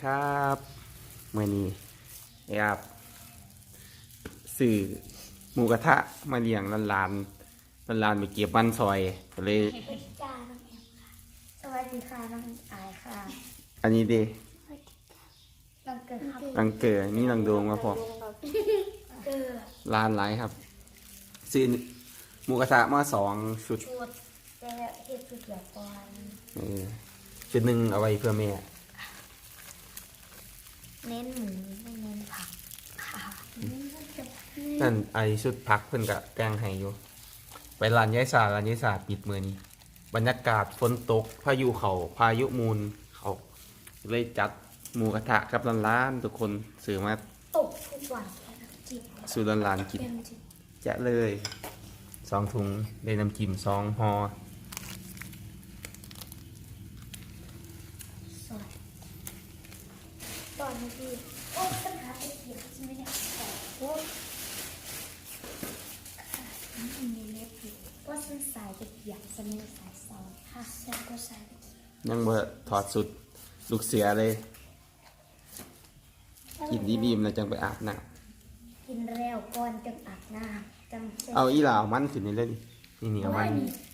ครับเมื่อนี้ครับสื่อหมูกระทะมาเลี้ยงลานไปเก็บมันซอยก็เลยจ้าน้องแอมค่ะสวัสดีค่ะน้องอายค่ะ อันนี้ดี น้องเกิดครับ รังเกอนี่รังโดงมาพอ เออ ร้านไรครับซื้อหมูกระทะมา2 ชุด ชุดแต่เฮ็ดชุดเดียวก่อน ชุดหนึ่งเอาไว้เพื่อแม่ เน้นหมูไม่เน้นผักค่ะ นั่นไอชุดพักเพิ่นกะแต่งให้อยู่ไปร้านยายสาปิดมือนี้บรรยากาศฝนตกพายุพายุมูลเขาเลยจัดหมูกระทะกับร้านทุกคนซื้อมา ตกทุกวันจิบ สู่ร้านกิน เป็นจิบ แจะเลย2 ถุงได้น้ำจิ้ม2 ห่อ สดตอนนี้พี่โอ้ปัญหาไอ้เกียบใช่ไหมเนี่ยโอ้มีเล็บอยู่ว่าฉันสายตะเกียบฉันไม่ได้สายซองค่ะฉันก็สายตะเกียบ ยังบ่ถอดสุดลูกเสือเลยกินดีๆแล้วจังไปอาบน้ กินแล้วก่อนจังอาบน้ำจัง ำเอาอีหลาวมันขึ้นนี่เลยนี่เอามัน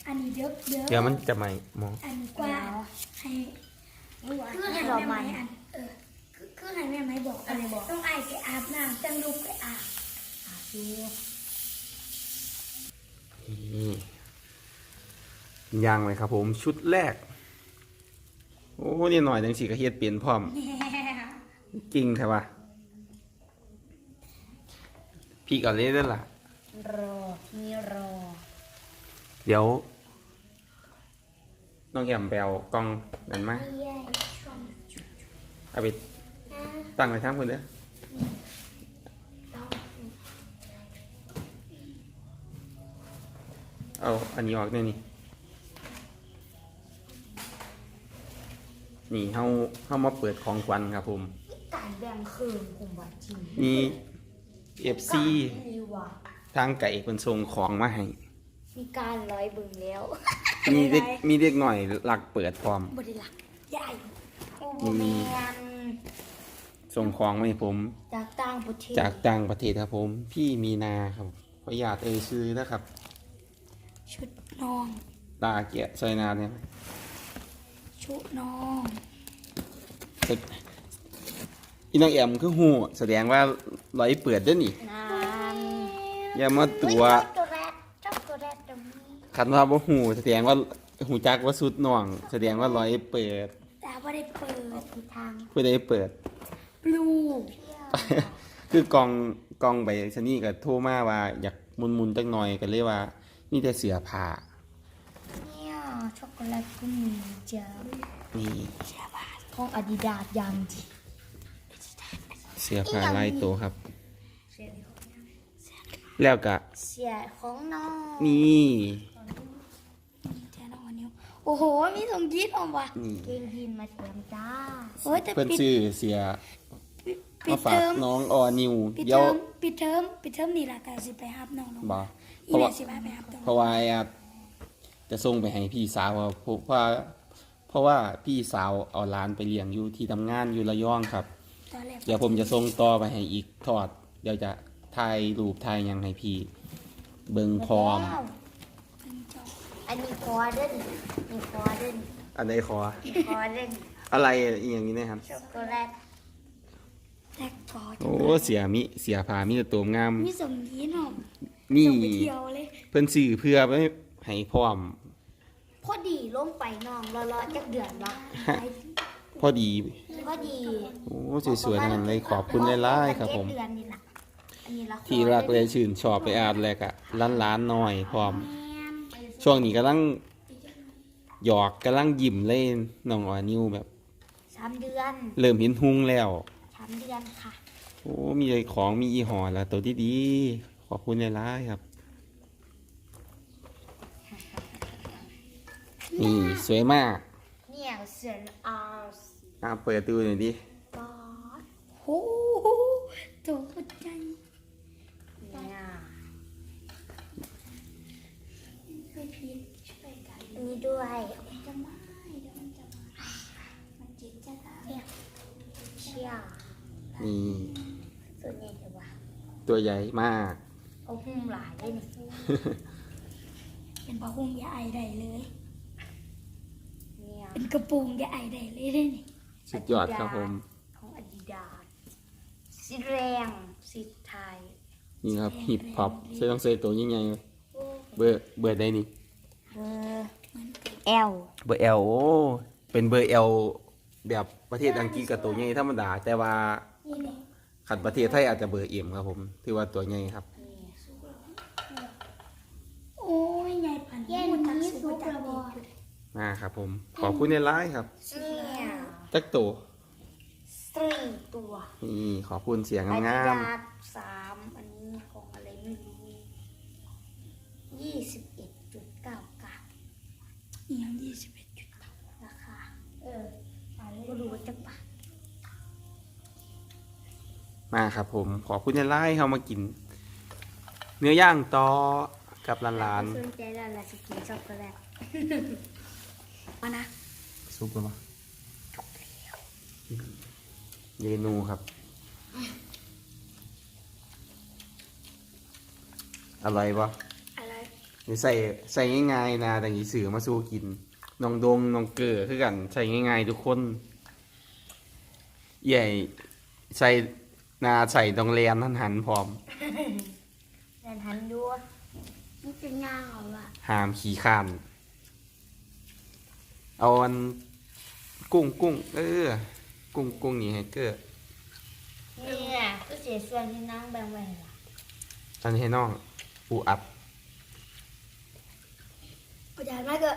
อันนี้เยอะเยอะ เดี๋ยวมันจะไหมมอง อันนี้กว่าให้คือให้แม่ไม้อันคือให้แม่ไม้บอกอะไรบอกต้องไอ้ไปอาบน้ำจังลูกไปอาบดู นี่ย่างเลยครับผมชุดแรกโอ้นี่หน่อยจังสิกระเฮ็ดเปลี่ยนพร้อมจริงใช่ปะพี่ก่อนเลยได้อล่ะ รอมีรอ เดี๋ยวน้องแอมแปลกล้องนั่นมา เย้ชม เอาไปตั้งไว้ทั้งคนเด้อเอาอันนี้ออกเนี่ยนี่เฮามาเปิดของขวัญครับผม การแบ่งคืนกลุ่มวัดจริง มี FC มีว่ะ ทางไก่เป็นส่งของมาให้ มีการร้อยบึงแล้ว มีเด็กหน่อยหลักเปิดพร้อม บริลักใหญ่โอ้ มี แมน ส่งของมาให้ผม จากต่างประเทศ จากต่างประเทศครับผม พี่มีนาครับขออนุญาตชื่อนะครับ ชุดน้อง ตาเกียใส่นาเนี่ย ชุดน้อง อีน้องแอมคือหูแสดงว่าร้อยเปิดด้วยนี่ นาน อย่ามาตัว ตัวแรกเจ้าตัวแรกตรงนี้ คันว่าบ่หูแสดงว่าหูจักว่าสุดน่อง แสดงว่าร้อยเปิด แต่ว่าได้เปิดทิศทาง ผู้ใดเปิด บลู คือกองใบชนีก็โทรมาว่าอยากมุนจักหน่อยก็เลยว่านี่แต่เสือผ้า เนี่ยช็อกโกแลตก็มีจ้า นี่ ของอาดิดาสยังจี เสือผ้าลายโตวครับ แล้วก็ เสียของน้อง นี่ แทนน้องอันนี้โอ้โหมีสมคิดออกว่ะ นี่ เกงยีนมาเตรียมจ้าโอ้ยแต่ เพิ่น ปิด ซื้อเสือ ปิ มา ด ฝา เท ก อม น้องออนิว ปิด เดี๋ เท ยว อมปิดเทอมนี่แหละแต่สิไปฮับน้องลง บ่ อี เพราะ แม่ ว่า สิไปฮับน้อง เพราะว่าจะส่งไปให้พี่สาวครับเพราะว่าพี่สาวเอาหลานไปเลี้ยงอยู่ที่ทำงานอยู่ระยองครับ ตอนแรก เดี๋ยวผมจะส่งต่อไปให้อีกทอด เดี๋ยวจะถ่ายรูปถ่ายหยังให้พี่ เบิ่งพร้อม อันนี้คอเด่นมีคอเด่น อันใดขอ คอเด่น อะไรอีกอย่างนี้นะครับ ช็อกโกแลตแลกคอ โอ้เสียผ้ามีแต่ตัวงาม มีสมยีนหอม นี่ ส่งไปเที่ยวเลย เพิ่นซื้อเพื่อไว้ให้พร้อม พอดีลงไปน้องรอๆจักเดือนละ พอดี พอดี โอ้สวยๆทั้งนั้นเลยขอบคุณหลายๆครับผม เดือนนี่ล่ะอันนี้ละ ที่รักเลยชื่นชอบไปอาดแลกอะล้านๆหน่อยพร้อม ช่วงนี้กำลังหยอกกำลังยิ้มเล่นน้องออนิวแบบ 3 เดือน เริ่มเห็นหุ้งแล้ว 3 เดือนค่ะ โอ้มีของมีอีห่อแล้วตัวดีๆขอบคุณหลายๆครับ นี่สวยมาก เนี่ยเสือนอาร์ส เปิดดูหน่อยดิ ปอดโอ้โหตัวหัวใจเนี่ยช่วยพีชช่วยกันนี่ด้วยจะไม่เดี๋ยวมันจะมามันจิตจะได้ ตัวใหญ่มาก เอาหุ้มหลายได้นี่ เป็นผ้าห่มยาไอได้เลย เนี่ย เป็นกระโปรงยาไอได้เลยได้นี่ สุดยอดครับผม ของอาดิดาสสีแรงสีไทย นี่ครับฮิปฮอปใช้ต้องใส่ตัวใหญ่ๆเบอร์ได้นี่ เบอร์แอล เบอร์ L โอ้เป็นเบอร์ L แบบประเทศอังกฤษกับตัวใหญ่ธรรมดา แต่ว่า นี่นี่ ขันประเทศไทยอาจจะเบอร์ M ครับผมถือว่าตัวใหญ่ครับ โอ้ยใหญ่ปันนี้มันนี้สุดระบอ มาครับผมขอบคุณในไลน์ครับ เนี่ย จักตัว 3 ตัว นี่ขอบคุณเสียง อาดิ งาม ดาส3อันนี้ของอะไรไม่รู้21.99 อีหยัง21.9 ราคาก็รู้ว่าจะบาท ๆมาครับผมขอบคุณในไลน์เขามากิน เนื้อย่างต่อกับหลาน สนใจแล้วล่ะสกินช็อกโกแลต มานะ ๆซุปเลยปะเมนูครับ อะไรปะ อะไร นี่ใส่ง่ายๆนะแต่ยีสื่อมาสู้กินน้องดงน้องเก๋อคือกันใส่ง่ายๆทุกคนใหญ่ใส่นาใส่ตรงเรียนหันพร้อม แอนหันดู มันจะย่างเหรอวะ หามขี่ข้านเอาอันกุ้งกุ้งนี่ให้เก๋อ เนี่ยก็เสียส่วนที่นั่งแบ่งไว้ล่ะ อันนี้ให้น้องปูอัด เอาจารย์มาเกิด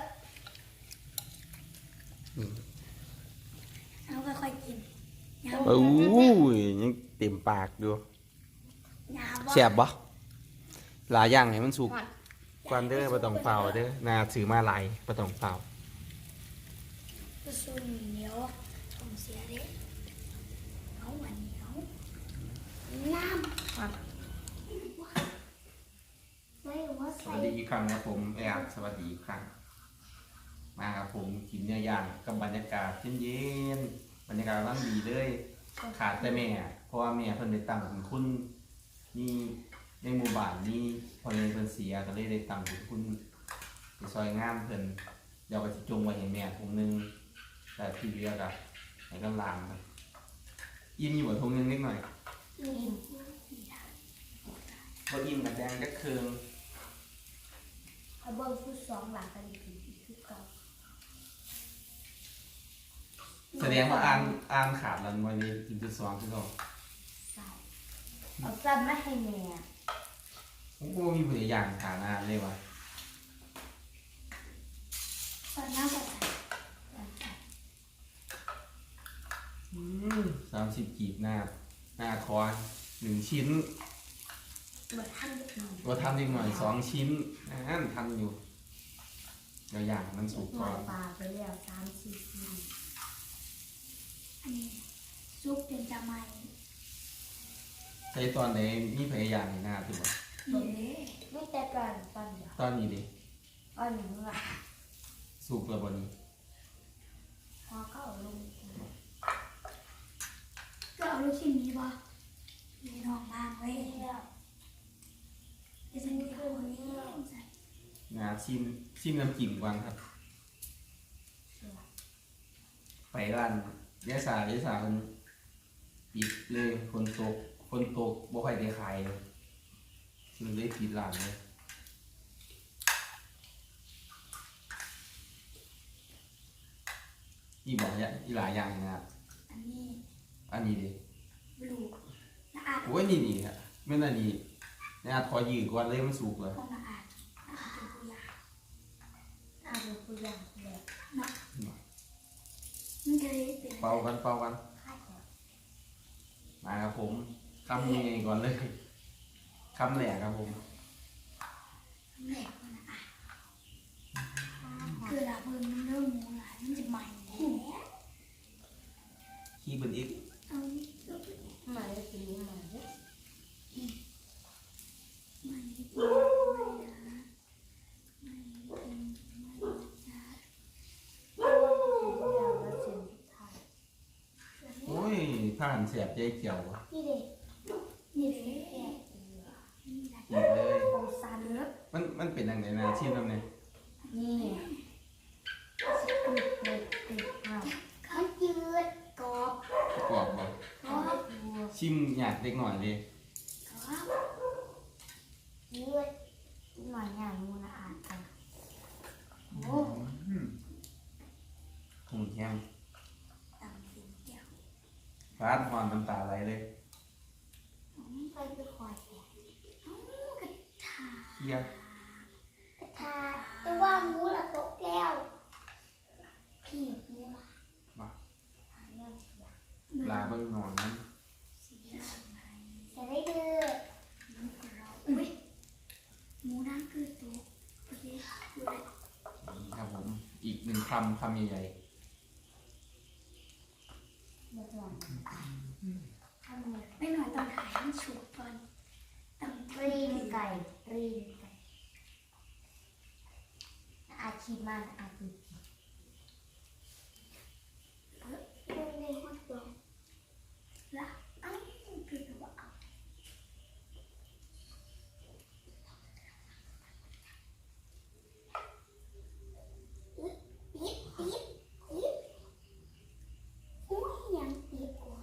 เอาค่อยๆกินยาว โอ้ยยังเต็มปากดู ยาว แซ่บบ่หลายอย่างให้มันสุกกวนเด้อบ่ต้องเฝ้าเด้อนาถือมาหลายบ่ต้องเฝ้า ก็สู้เหนียวท้องเสียเด้เอาหวานเหนียวน้ำไม่ว่า ส ใส่ วัสดีอีกครั้งนะผมแอบสวัสดีอีกครั้งมาครับผมกินเนื้อย่างกับบรรยากาศเย็นๆบรรยากาศร่างดีเลยขาดแต่แม่เพราะว่าแม่เพิ่นได้ตั้งบุญคุณนี่ในหมู่บ้านนี่พอเรียนเพิ่นเสียก็เลยได้ตั้งบุญคุณไปซอยงานเพิ่นเดี๋ยวก็สิจงไว้ให้แม่ถุงหนึงแต่ที่เหลือก็ให้กำลังครับอิ่มอยู่บ่ถุงหนึงนิดหน่อย ลูก บ่อิ่มกับแดงจักเครื่อง เอาเบอร์ฟุต2หลังกันอีกคือเก่า แสดงว่าอ่านขาดแล้ววันนี้กินจุด2คือเก่า ใส่เอาซ้ำมาให้แม่ โอ้มีผู้ใหญ่อย่างฐานะเลยว่ะ ตอนน้ำแบบ 30กีบหน้าคอ1ชิ้น เบอร์ท่านนิดหน่อย ว่าทำอีกหน่อย2ชิ้นนั่นทำอยู่เดี๋ยวอย่างมันสุก ห ก่ น่ อ อย น ปลาไปแล้ว3-4ชิ้น อันนี้ซุปเป็นจะไหม ใช้ตอนไหนมีพยายามในหน้าตัว นี่เลย ไม่แต่ก่อนตอนเดียว ตอนนี้ดิ ตอนหนึ่งอ่ะ สุกแล้วบนนี้ พอเข้าลง ก็เอาลูกชิ้นนี้ป่ะมีน้องบ้างไว้แล้วจะเป็นที่คนนี้ใส่ งาชิมน้ำจิ้มก่อนครับ ไปร้านยายสามันปิดเลยคนตกบ่ค่อยได้ขายเลยมันเลยปิดร้านเลยอีบอกเนี่ยอีหลายอย่างนะครับ อันนี้ อันนี้ดิ บลูละอาด โอ้ยนี่ฮะไม่น่านี่เนี่ยขอยืดก่อนเลยมันสุกเลย ของละอาดเป็นผู้ยา เอาเป็นผู้ใหญ่แบบ เนาะมันก็เลยเป็น เป่ากัน คาดแบบ มาครับผมคำยังไงก่อนเลยคำแหลกครับผม แหลกของละอาดคือละเพิ่งมันเริ่มหมูหลายมันจะใหม่แหละ ขี้เป็นอีก เอานี่ หมาจะกินหมา ไม่ดีนะไม่เป็นไม่จ้า แล้วเส้นสุดท้าย โอ้ยผ่านเสียบใจเกี่ยววะ นี่เด็กนี่เด็ก มันเป็นยังไงนะชิมทำไง นี่ติดมาก เขาจืดกรอบ กรอบบ่ กรอบ ชิมหยาดเล็กหน่อยเลย กรอบ ยืดหน่อยอย่างมูลอาดกันโอ้ คงแข็ง ตำสิเดียว ร้านหอนน้ำตาไหลเลย ไปคอยแกะ กระทา เคี้ยว กระทาแต่ว่าหมูละตกแก้วพี่หมูละ มา เรื่องเสีย ลาเบิ่งหนอนนั้น จะได้เดือดหมูกรอบอุ้ยหมูน้ำคือตัวโอเคดูได้ นี่ครับผมอีก1 คำใหญ่ เดือดร้อนทำไง ไม่หน่อยต้องถ่ายให้สุกก่อนต้อง รีนไก่รีนไก่อาชีพมันอาชีพ เรื่องในห้องตัวละเอ้าคือตัวเอาอีกอุ้ยยังตีกว่า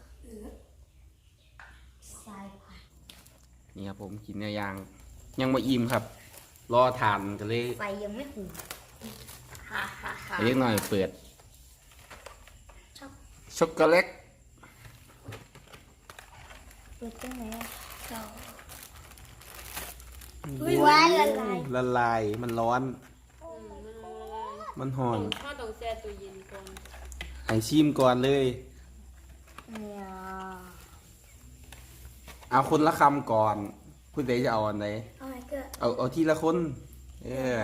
สายพันธุ์ ๆนี่ครับผมกินเนื้อย่างยังไม่อิ่มครับ รอทานกันเลย ไฟยังไม่หูฮ่าฮ่าฮ่า เล็กหน่อยเปิด ชอบ ช็อกโกแลต เปิดตรงไหนอ่ะ เรา ว้ายละลาย ละลายมันร้อน มันหอน ข้าวต้องแช่ตู้เย็นก่อน ให้ชิมก่อนเลย เนี่ย เอาคนละคำก่อนคุณเดจะเอาอันไหน เอาไหนเกิด เอาทีละคน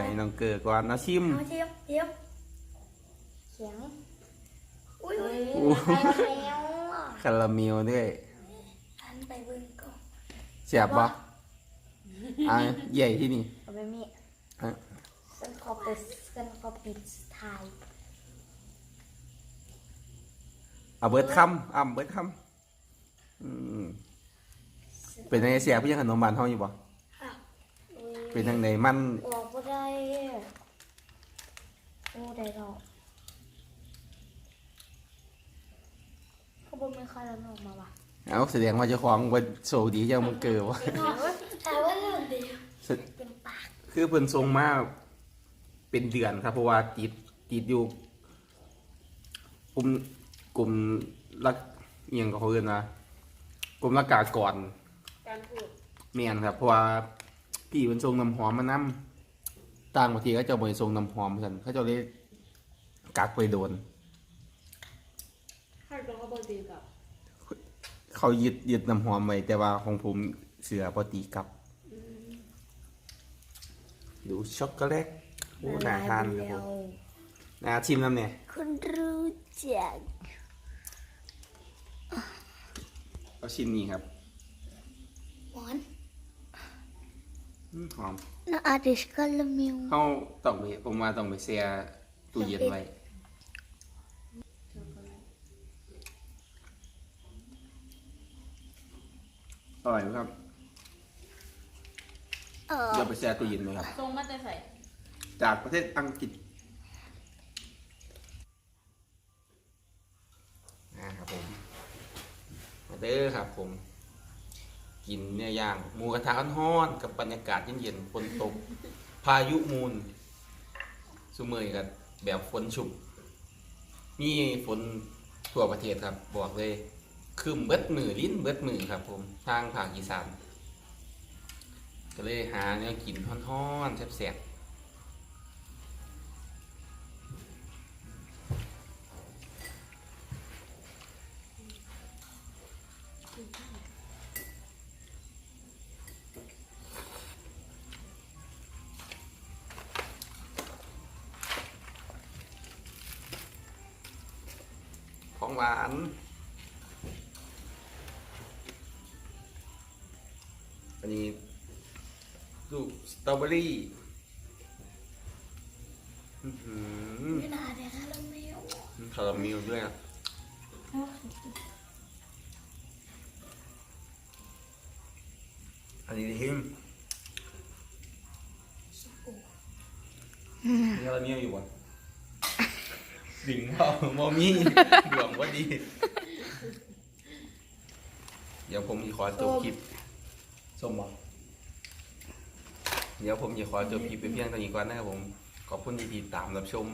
ให้น้องเกิดก่อนนะชิม เอาเทียบเทียบ เขียง อุ้ย เฮ้ย โอ้ แล้วอ่ะ คาราเมลด้วย หันไปเบิ่งก่อน เสียบปะอ่ะใหญ่ที่นี่ เอาไปมี อ่ะ ฉันขอปิดท้าย เอาเบิร์ดคำเบิร์ดคำเป็นยังไงเสียบพี่ยังขนมบานเฮาอยู่ปะ ค่ะ เป็นยังไงมัน ออกก็ได้โอ้ได้แล้วเขาบอกไม่ค่อยแล้วออกมาว่ะ เอาแสดงว่าเจ้าของวันโซดียังมันเกิดวะ แต่ว่าเรื่องเดียว เป็นปาก คือเพิ่นทรงมาเป็นเดือนครับ เพราะว่าติดอยู่กลุ่มรักเอียงกับเขาเอิ้นว่ากลุ่มรักกากร การพูด แม่นครับเพราะว่าพี่เพิ่นทรงน้ำหอมมานํต่างประเทศก็เจะบ่ได้ทรงน้ำหอมซั่นเขาเจ้าเลยกักไปโดน ให้ตรงเขาบอกตีกับ เขายึดน้ำหอมไว้แต่ว่าของผมเสือบ่ตีกลับ ดูช็อกโกแลตโอ้น่าทานครับผมน่าชิมน้ำเนี่ย คุณรู้จัก เอาชิ้นนี้ครับ หวาน หอม น่าอาดิสกาลมิว เขาต้องไปผมว่าต้องไปแช่ตู้เย็นไว้อร่อยไหมครับเดี๋ยวไปแช่ตู้เย็นไหมครับ ทรงมาแต่ใส่ จากประเทศอังกฤษนะครับผมมาเด้อครับผม กินเนื้อย่างหมูกระทะร้อนๆกับบรรยากาศเย็นๆฝนตก พายุมูลสุเมยกันแบบฝนชุบมีฝนทั่วประเทศครับ บอกเลยคืมเบิดมือลิ้นเบิดมือครับ ผมทางภาคอีสานก็เลยหาเนื้อกินร้อนๆแซ่บๆของหวาน อันนี้ลูกสตรอเบอรี่อื้อหือ ไม่น่าเดี๋ยวถ้าเราไม่เอา คาราเมลด้วยอ่ะอันนี้ทิม โอ้ มีอะไรมีอยู่บ่ดิ่งเปล่าโมมีดวงว่าดี เดี๋ยวผมจะขอจบคลิปส้มบ่เดี๋ยวผมจะขอจบคลิปไปเพียงเท่านี้ก่อนนะครับผม ขอบคุณที่ติดตามรับชม